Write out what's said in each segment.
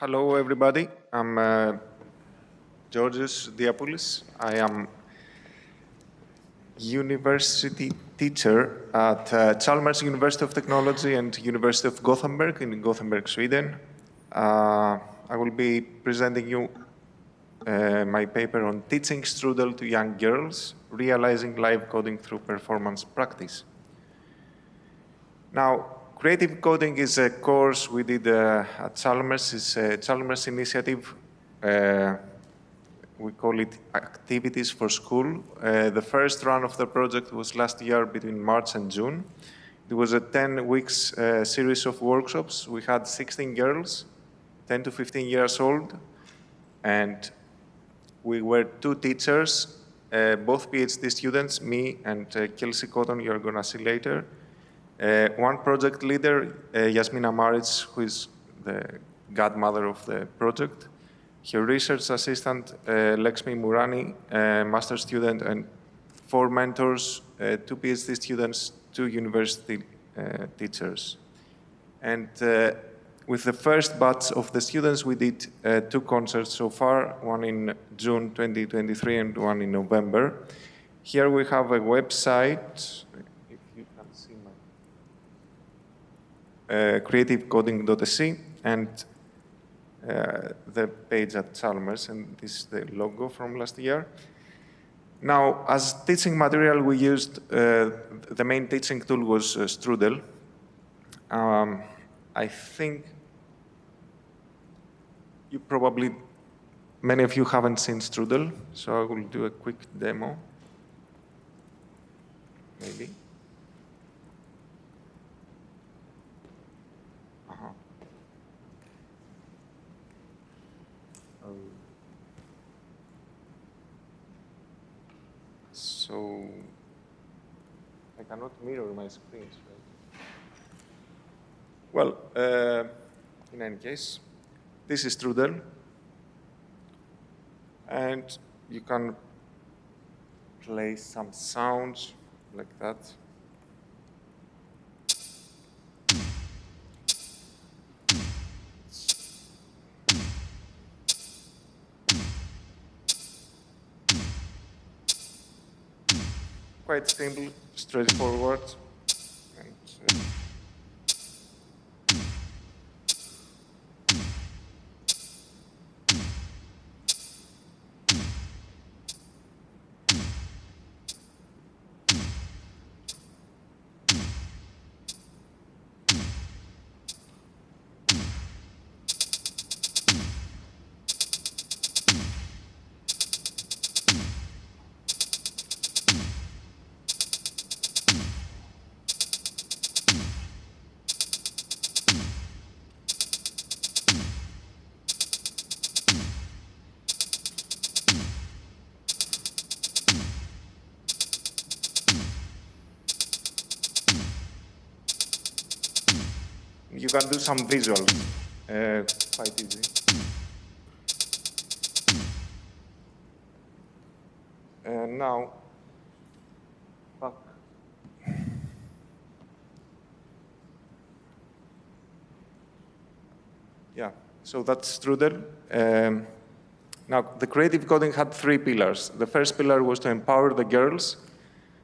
Hello, everybody. I'm Georgios Diapoulis. I am university teacher at Chalmers University of Technology and University of Gothenburg in Gothenburg, Sweden. I will be presenting you my paper on teaching Strudel to young girls, realizing live coding through performance practice. Now, creative coding is a course we did at Chalmers. It's a Chalmers initiative. We call it Activities for School. The first run of the project was last year between March and June. It was a 10 weeks series of workshops. We had 16 girls, 10 to 15 years old, and we were 2 teachers, both PhD students, me and Kelsey Cotton, you're going to see later. One project leader, Yasmina Maric, who is the godmother of the project. Her research assistant, Lexmi Murani, master student, and 4 mentors, 2 PhD students, 2 university teachers. And with the first batch of the students, we did 2 concerts so far, one in June 2023 and one in November. Here we have a website, if you can see my creativecoding.sc, and the page at Chalmers, and this is the logo from last year. Now, as teaching material, we used, the main teaching tool was Strudel. I think you probably, many of you haven't seen Strudel, so I will do a quick demo, maybe. So I cannot mirror my screens, right? Well, in any case, this is Strudel, and you can play some sounds like that. Quite simple, straightforward. And, you can do some visuals, quite easy. And now, back. Yeah, so that's Strudel. Now, the creative coding had 3 pillars. The first pillar was to empower the girls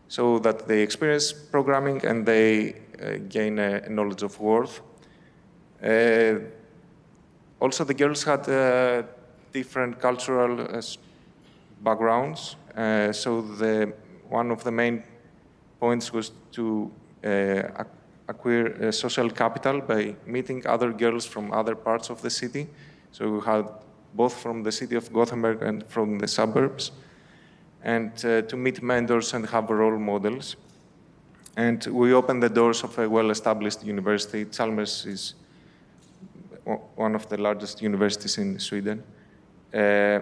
so that they experience programming and they gain a knowledge of worth. Also, the girls had different cultural backgrounds. So one of the main points was to acquire social capital by meeting other girls from other parts of the city. So we had both from the city of Gothenburg and from the suburbs, and to meet mentors and have role models. And we opened the doors of a well-established university. Chalmers is one of the largest universities in Sweden. Now,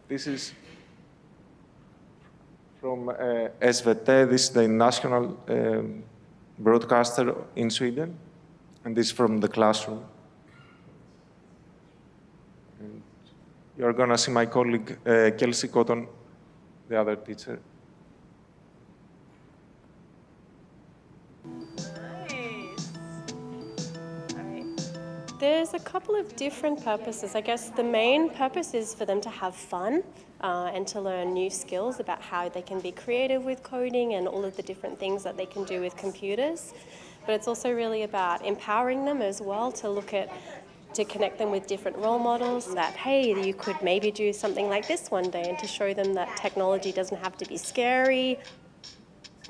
this is from SVT. This is the national broadcaster in Sweden, and this is from the classroom. And you're going to see my colleague, Kelsey Cotton, the other teacher. There's a couple of different purposes. I guess the main purpose is for them to have fun and to learn new skills about how they can be creative with coding and all of the different things that they can do with computers. But it's also really about empowering them as well to connect them with different role models that, hey, you could maybe do something like this one day, and to show them that technology doesn't have to be scary.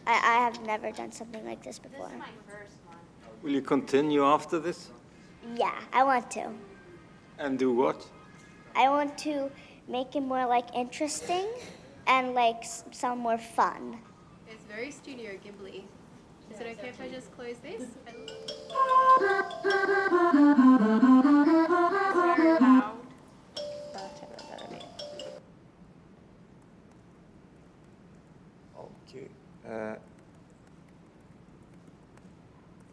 I have never done something like this before. This is my first one. Will you continue after this? Yeah, I want to. And do what? I want to make it more like interesting and like some more fun. It's very Studio Ghibli. Is it okay if I just close this? It's very loud. Okay.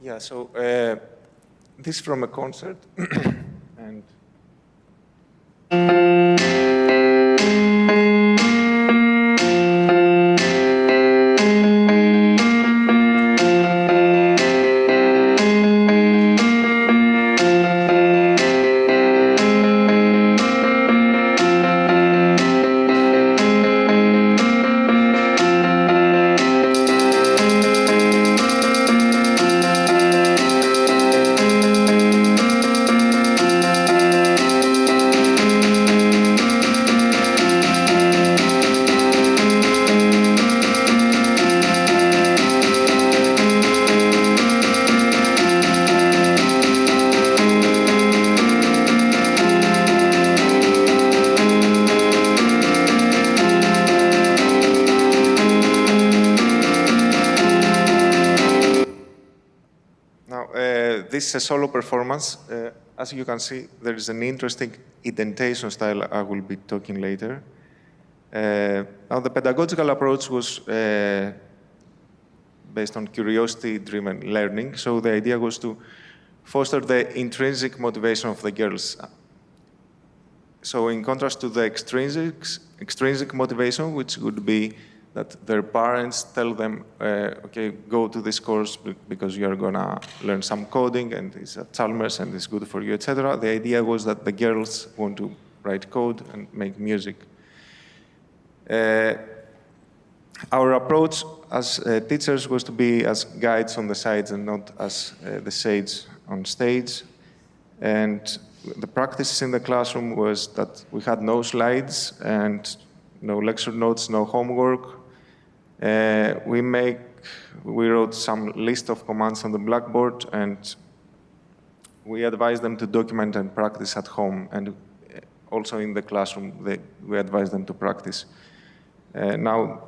Yeah, so this is from a concert, and this is a solo performance. As you can see, there is an interesting indentation style I will be talking later. Now, the pedagogical approach was based on curiosity-driven learning. So the idea was to foster the intrinsic motivation of the girls. So in contrast to the extrinsic motivation, which would be that their parents tell them, okay, go to this course because you are going to learn some coding and it's at Chalmers and it's good for you, etc. The idea was that the girls want to write code and make music. Our approach as teachers was to be as guides on the sides and not as the sage on stage. And the practices in the classroom was that we had no slides and no lecture notes, no homework. We wrote some list of commands on the blackboard, and we advised them to document and practice at home. And also in the classroom, we advised them to practice. Now,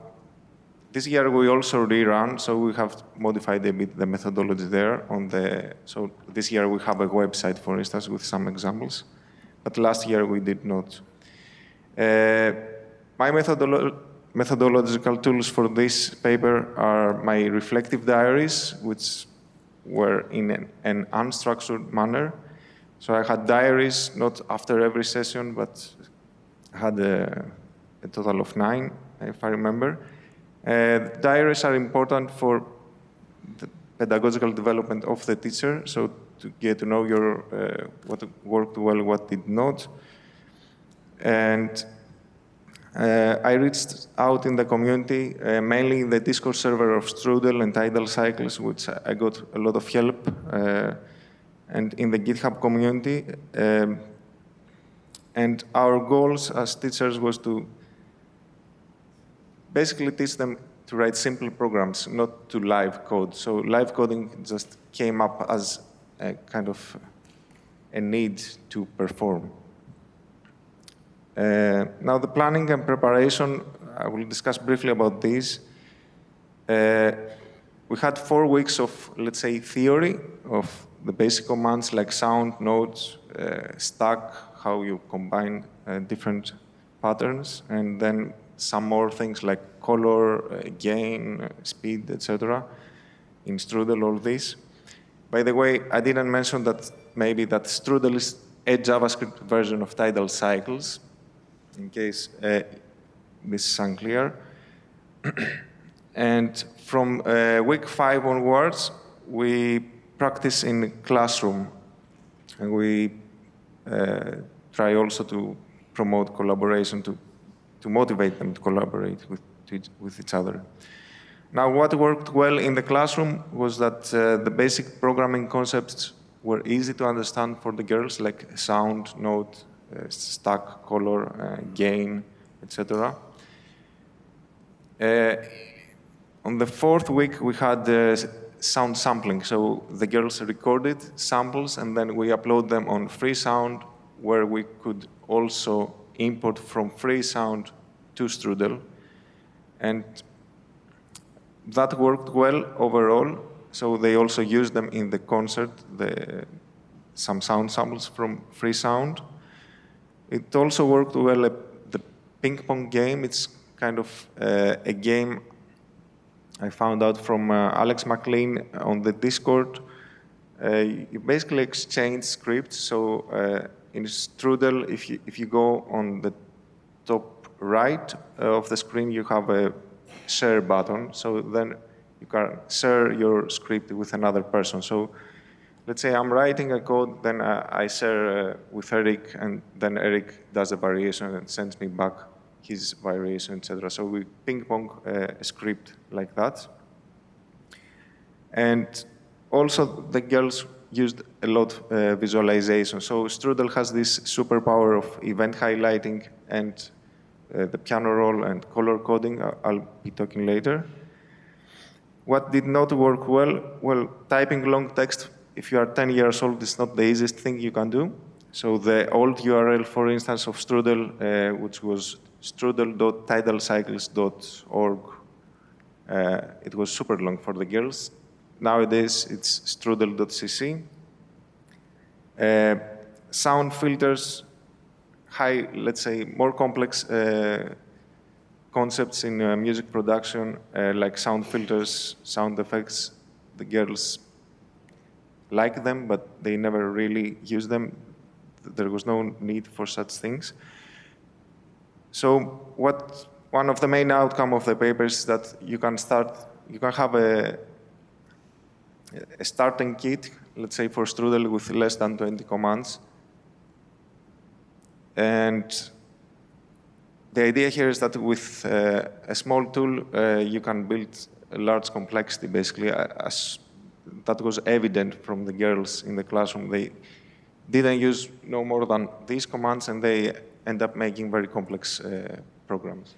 this year we also rerun, so we have modified a bit the methodology there. So this year we have a website, for instance, with some examples. But last year we did not. My methodological tools for this paper are my reflective diaries, which were in an unstructured manner. So I had diaries, not after every session, but I had a total of 9, if I remember. Diaries are important for the pedagogical development of the teacher, so to get to know what worked well, what did not. And I reached out in the community, mainly in the Discord server of Strudel and Tidal Cycles, which I got a lot of help, and in the GitHub community. And our goals as teachers was to basically teach them to write simple programs, not to live code. So live coding just came up as a kind of a need to perform. Now, the planning and preparation, I will discuss briefly about this. We had 4 weeks of, let's say, theory of the basic commands like sound, nodes, stack, how you combine different patterns, and then some more things like color, gain, speed, etc. in Strudel, all this. By the way, I didn't mention that maybe that Strudel is a JavaScript version of Tidal Cycles, in case this is unclear. And from week 5 onwards, we practice in classroom. And we try also to promote collaboration, to motivate them to collaborate with each other. Now, what worked well in the classroom was that the basic programming concepts were easy to understand for the girls, like sound, note, stack, color, gain, etc. On the fourth week, we had sound sampling. So the girls recorded samples, and then we upload them on free sound, where we could also import from free sound to Strudel. And that worked well overall. So they also used them in the concert, some sound samples from free sound. It also worked well, the ping pong game. It's kind of a game I found out from Alex McLean on the Discord. You basically exchange scripts. So in Strudel, if you go on the top right of the screen, you have a share button. So then you can share your script with another person. So let's say I'm writing a code, then I share with Eric, and then Eric does a variation and sends me back his variation, etc. So we ping-pong a script like that. And also the girls used a lot visualization. So Strudel has this superpower of event highlighting and the piano roll and color coding. I'll be talking later. What did not work well? Well, typing long text, if you are 10 years old, is not the easiest thing you can do. So the old URL, for instance, of Strudel, which was strudel.tidalcycles.org, it was super long for the girls. Nowadays, it's strudel.cc. Sound filters, let's say, more complex concepts in music production, like sound filters, sound effects. The girls like them, but they never really use them. There was no need for such things. So one of the main outcomes of the paper is that you can have a starting kit, let's say for Strudel, with less than 20 commands. And the idea here is that with a small tool, you can build a large complexity, basically, as that was evident from the girls in the classroom. They didn't use no more than these commands, and they end up making very complex programs.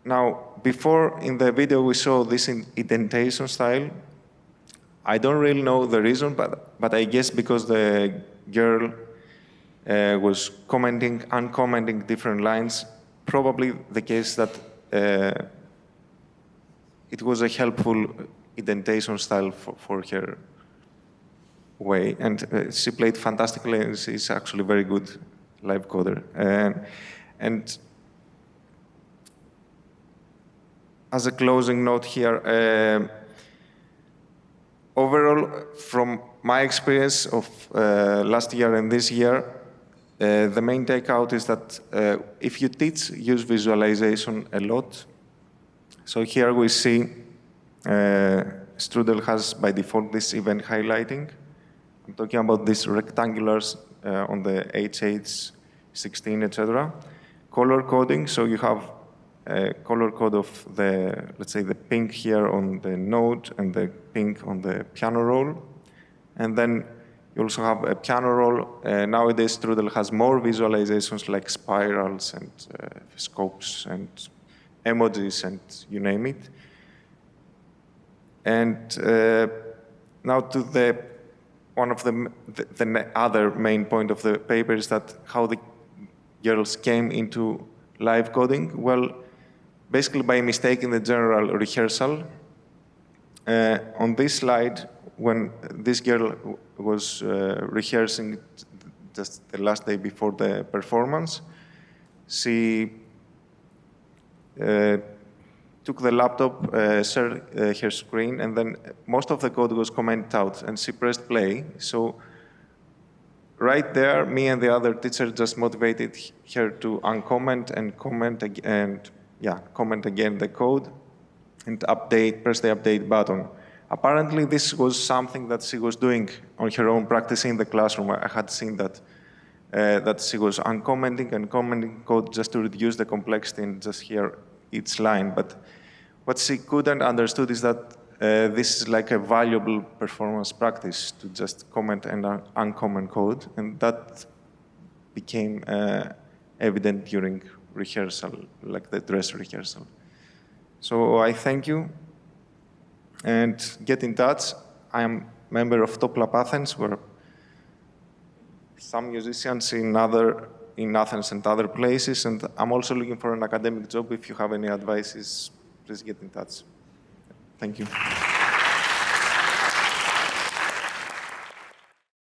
Now, before in the video we saw this indentation style. I don't really know the reason, but I guess because the girl was uncommenting different lines, probably the case that it was a helpful indentation style for her way. And she played fantastically, and she's actually a very good live coder. And as a closing note here, overall, from my experience of last year and this year, the main takeout is that if you use visualization a lot, so here we see Strudel has by default this event highlighting. I'm talking about these rectangulars on the HH16, etc. Color coding, so you have a color code of let's say the pink here on the note and the pink on the piano roll. And then you also have a piano roll. Nowadays, Strudel has more visualizations like spirals and scopes and emojis and you name it. And now to one of the other main point of the paper is that how the girls came into live coding. Well, basically by mistaking the general rehearsal. On this slide, when this girl was rehearsing just the last day before the performance, she took the laptop, shared her screen, and then most of the code was commented out, and she pressed play. So right there, me and the other teacher just motivated her to uncomment and comment again the code and press the update button. apparently this was something that she was doing on her own, practicing in the classroom. I had seen that, that she was uncommenting and commenting code just to reduce the complexity and just hear each line. But what she couldn't understood is that this is like a valuable performance practice to just comment and uncomment code, and that became evident during rehearsal, like the dress rehearsal. So I thank you, and get in touch. I am a member of Top Lab Athens, where some musicians in Athens and other places, and I'm also looking for an academic job. If you have any advices, please get in touch. Thank you.